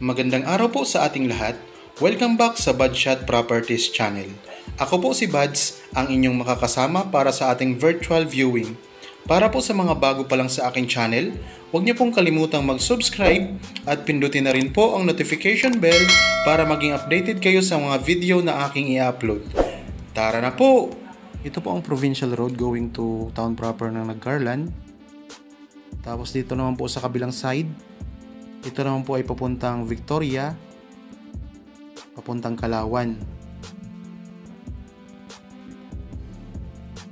Magandang araw po sa ating lahat. Welcome back sa Budshot Properties Channel. Ako po si Buds, ang inyong makakasama para sa ating virtual viewing. Para po sa mga bago pa lang sa aking channel, huwag niyo pong kalimutang mag-subscribe at pindutin na rin po ang notification bell para maging updated kayo sa mga video na aking i-upload. Tara na po! Ito po ang provincial road going to town proper ng Nagcarlan. Tapos dito naman po sa kabilang side, ito naman po ay papuntang Victoria, papuntang Kalawan.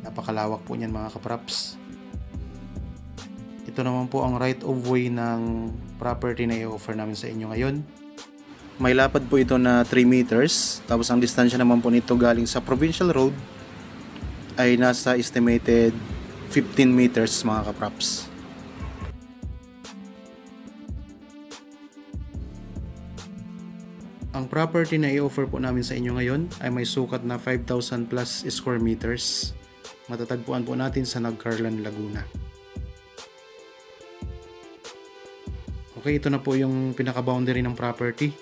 Napakalawak po niyan mga kapraps. Ito naman po ang right of way ng property na i-offer namin sa inyo ngayon. May lapad po ito na 3 meters. Tapos ang distansya naman po nito galing sa provincial road ay nasa estimated 15 meters mga kapraps. Ang property na i-offer po namin sa inyo ngayon ay may sukat na 5,000 plus square meters. Matatagpuan po natin sa Nagcarlan, Laguna. Okay, ito na po yung pinaka-boundary ng property.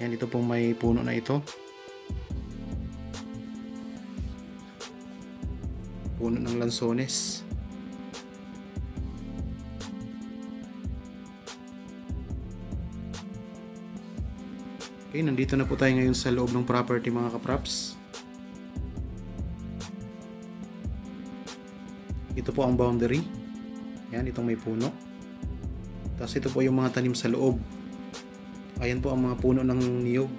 Yan, ito pong may puno na ito. Puno ng lansones. Okay, nandito na po tayo ngayon sa loob ng property mga kapraps. Ito po ang boundary. Yan, itong may puno. Tapos ito po yung mga tanim sa loob. Ayan po ang mga puno ng niyog.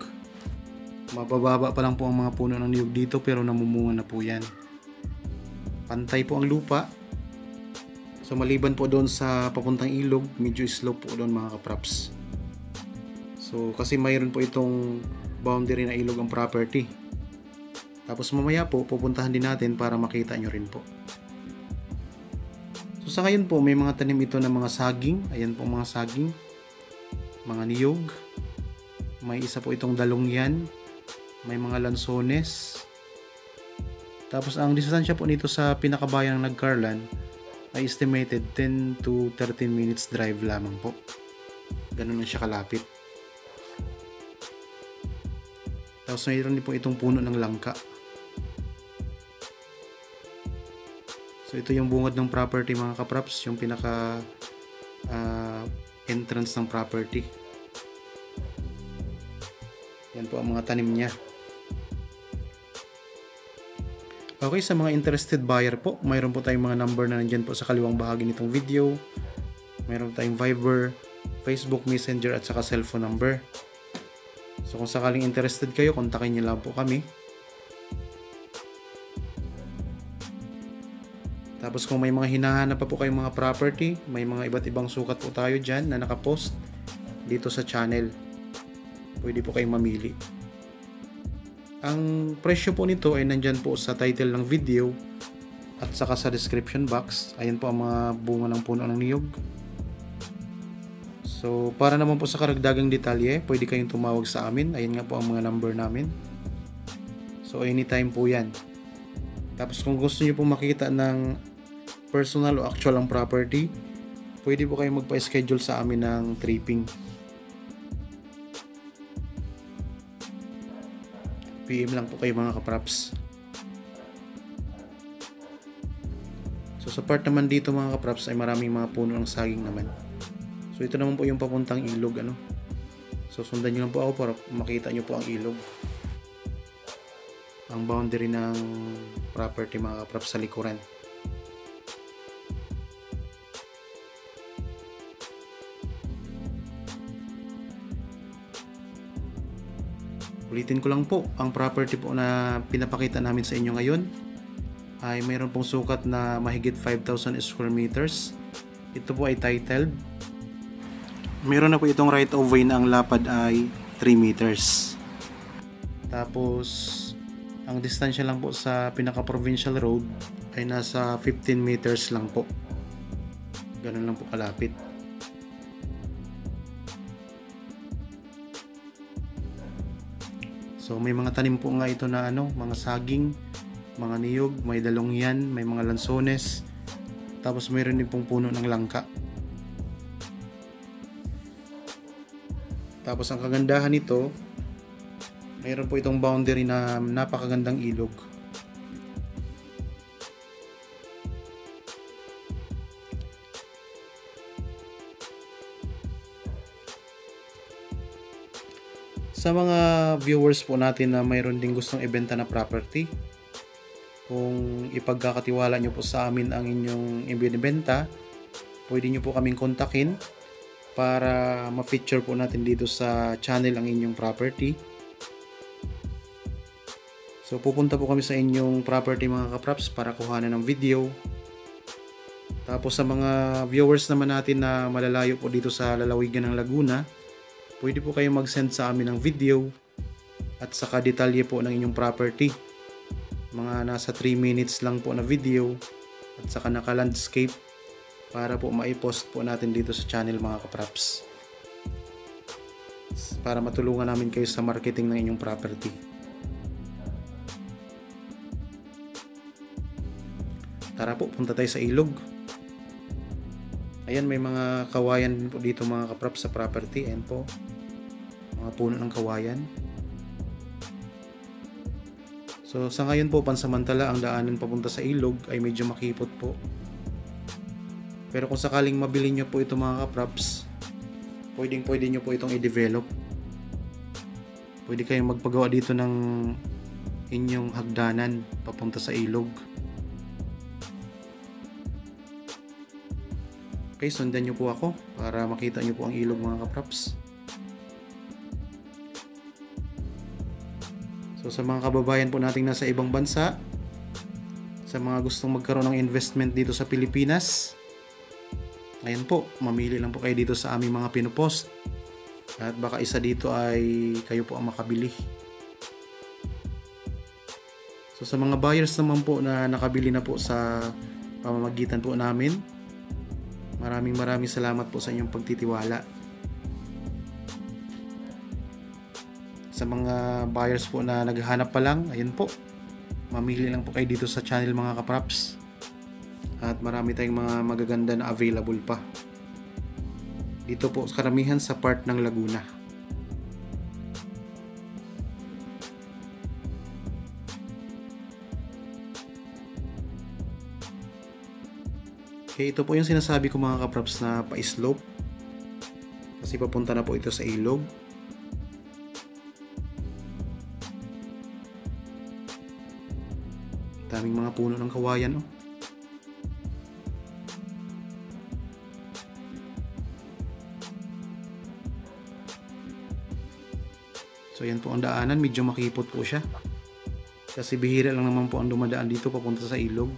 Mabababa pa lang po ang mga puno ng niyog dito pero namumunga na po yan. Pantay po ang lupa. So maliban po doon sa papuntang ilog, medyo slope po doon mga kapraps. So kasi mayroon po itong boundary na ilog ang property. Tapos mamaya po pupuntahan din natin para makita nyo rin po. So sa ngayon po may mga tanim ito ng mga saging. Ayan po mga saging. Mga niyog. May isa po itong dalongyan. May mga lansones. Tapos ang distansya po nito sa pinakabayan ng Nagcarlan ay estimated 10 to 13 minutes drive lamang po. Ganun na siya kalapit. Tapos mayroon din po itong puno ng langka. So ito yung bungad ng property mga kapraps, yung pinaka entrance ng property. Yan po ang mga tanim niya. Okay, sa mga interested buyer po, mayroon po tayong mga number na nandyan po sa kaliwang bahagi nitong video. Mayroon tayong Viber, Facebook Messenger at saka cellphone number. So kung sakaling interested kayo, kontakin niyo lang po kami. Tapos kung may mga hinahanap pa po kayong mga property, may mga iba't ibang sukat po tayo dyan na nakapost dito sa channel. Pwede po kayong mamili. Ang presyo po nito ay nandyan po sa title ng video at saka sa description box. Ayan po ang mga bunga ng puno ng niyog. So, para naman po sa karagdagang detalye, pwede kayong tumawag sa amin. Ayan nga po ang mga number namin. So, anytime po yan. Tapos, kung gusto nyo po makita ng personal o actual ang property, pwede po kayong magpa-schedule sa amin ng tripping. PM lang po kayo mga kapraps. So, sa part naman dito mga kapraps ay maraming mga puno ng saging naman. So ito naman po yung papuntang ilog ano. So sundan niyo lang po ako para makita niyo po ang ilog. Ang boundary ng property mga kapraps sa likuran. Ulitin ko lang po, ang property po na pinapakita namin sa inyo ngayon ay mayroon pong sukat na mahigit 5,000 square meters. Ito po ay titled. Meron na po itong right of way na ang lapad ay 3 meters. Tapos, ang distansya lang po sa pinaka-provincial road ay nasa 15 meters lang po. Ganun lang po kalapit. So, may mga tanim po nga ito na mga saging, mga niyog, may dalongyan, may mga lansones. Tapos mayroon din pong puno ng langka. Tapos ang kagandahan nito, mayroon po itong boundary na napakagandang ilog. Sa mga viewers po natin na mayroon ding gustong ibenta na property, kung ipagkakatiwala nyo po sa amin ang inyong ibinibenta, pwede nyo po kaming kontakin para ma-feature po natin dito sa channel ang inyong property. So pupunta po kami sa inyong property mga kapraps para kuhanan ng video. Tapos sa mga viewers naman natin na malalayo po dito sa lalawigan ng Laguna, pwede po kayong mag-send sa amin ng video at saka detalye po ng inyong property. Mga nasa 3 minutes lang po na video at saka naka-landscape para po maipost po natin dito sa channel mga kapraps. Para matulungan namin kayo sa marketing ng inyong property. Tara po, punta tayo sa ilog. Ayan, may mga kawayan po dito mga kapraps sa property. Ayan po, mga puno ng kawayan. So sa ngayon po, pansamantala ang daanan papunta sa ilog ay medyo makipot po. Pero kung sakaling mabili nyo po ito mga kapraps, pwede nyo po itong i-develop. Pwede kayong magpagawa dito ng inyong hagdanan papunta sa ilog. Okay, sundan nyo po ako para makita nyo po ang ilog mga kapraps. So sa mga kababayan po nating nasa ibang bansa, sa mga gustong magkaroon ng investment dito sa Pilipinas, ayan po, mamili lang po kayo dito sa aming mga pinupost. At baka isa dito ay kayo po ang makabili. So sa mga buyers naman po na nakabili na po sa pamamagitan po namin, maraming salamat po sa inyong pagtitiwala. Sa mga buyers po na naghahanap pa lang, ayun po, mamili lang po kayo dito sa channel mga kapraps. At marami tayong mga magaganda na available pa. Dito po karamihan sa part ng Laguna. Okay, ito po yung sinasabi ko mga kapraps na pa-slope. Kasi papunta na po ito sa ilog. Daming mga puno ng kawayan, oh. So yan po ang daanan, medyo makipot po siya. Kasi bihira lang naman po ang dumadaan dito papunta sa ilog.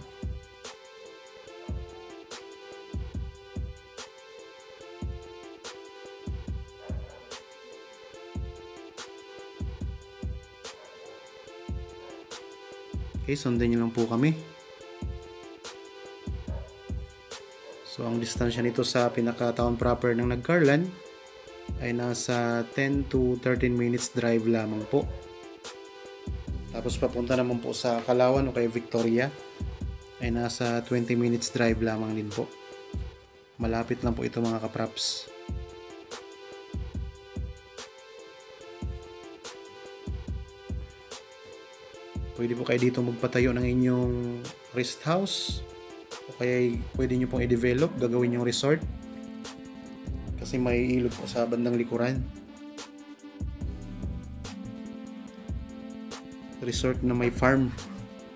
Okay, sundan nyo lang po kami. So ang distansya nito sa pinaka-town proper ng Nagcarlan ay nasa 10 to 13 minutes drive lamang po. Tapos papunta naman po sa Kalawan o kay Victoria ay nasa 20 minutes drive lamang din po. Malapit lang po ito mga kapraps. Pwede po kayo dito magpatayo ng inyong rest house o kaya pwede nyo pong i-develop, gagawin yung resort kasi may ilog po sa bandang likuran. Resort na may farm,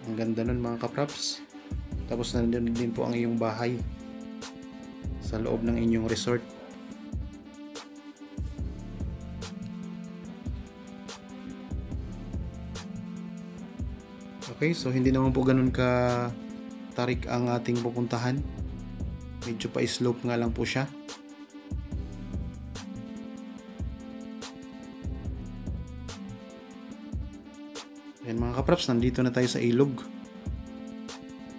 ang ganda nun mga kapraps. Tapos nandun din po ang iyong bahay sa loob ng inyong resort. Okay, so hindi naman po ganun ka tarik ang ating pupuntahan. Medyo pa slope nga lang po siya. Ayan mga kapraps, nandito na tayo sa ilog.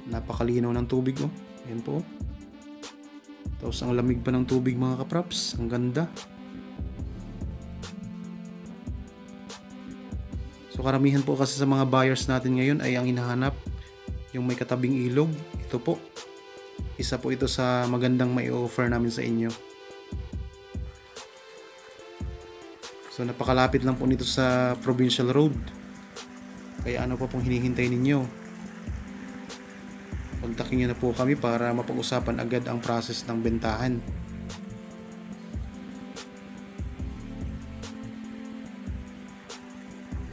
Napakalinaw ng tubig, oh. Ayan po. Tapos ang lamig pa ng tubig mga kapraps. Ang ganda. So karamihan po kasi sa mga buyers natin ngayon ay ang hinahanap yung may katabing ilog. Ito po. Isa po ito sa magandang mai-offer namin sa inyo. So napakalapit lang po nito sa Provincial Road. Kaya ano pa pong hinihintay ninyo? Kontakin nyo na po kami para mapag-usapan agad ang process ng bentahan.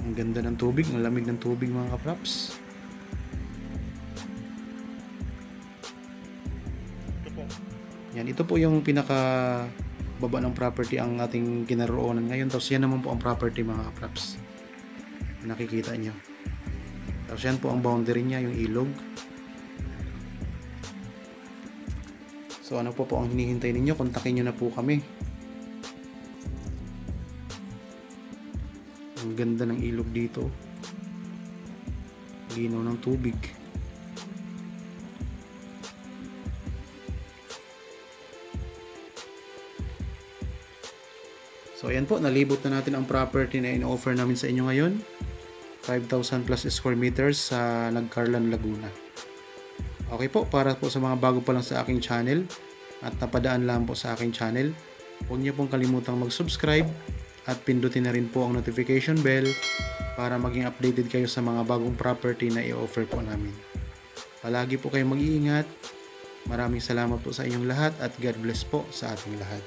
Ang ganda ng tubig, ang lamig ng tubig mga kapraps. Yan, ito po yung pinaka baba ng property ang ating kinaroonan ngayon. Tapos yan naman po ang property mga kapraps. Nakikita nyo. Tapos yan po ang boundary niya, yung ilog. So ano po ang hinihintay ninyo? Kontakin nyo na po kami. Ang ganda ng ilog dito. Linaw ng tubig. So ayan po, nalibot na natin ang property na in-offer namin sa inyo ngayon. 5,000 plus square meters sa Nagcarlan, Laguna. Okay po, para po sa mga bago pa lang sa aking channel at napadaan lang po sa aking channel, huwag niyo pong kalimutang mag-subscribe at pindutin na rin po ang notification bell para maging updated kayo sa mga bagong property na i-offer po namin. Palagi po kayong mag-iingat. Maraming salamat po sa inyong lahat at God bless po sa ating lahat.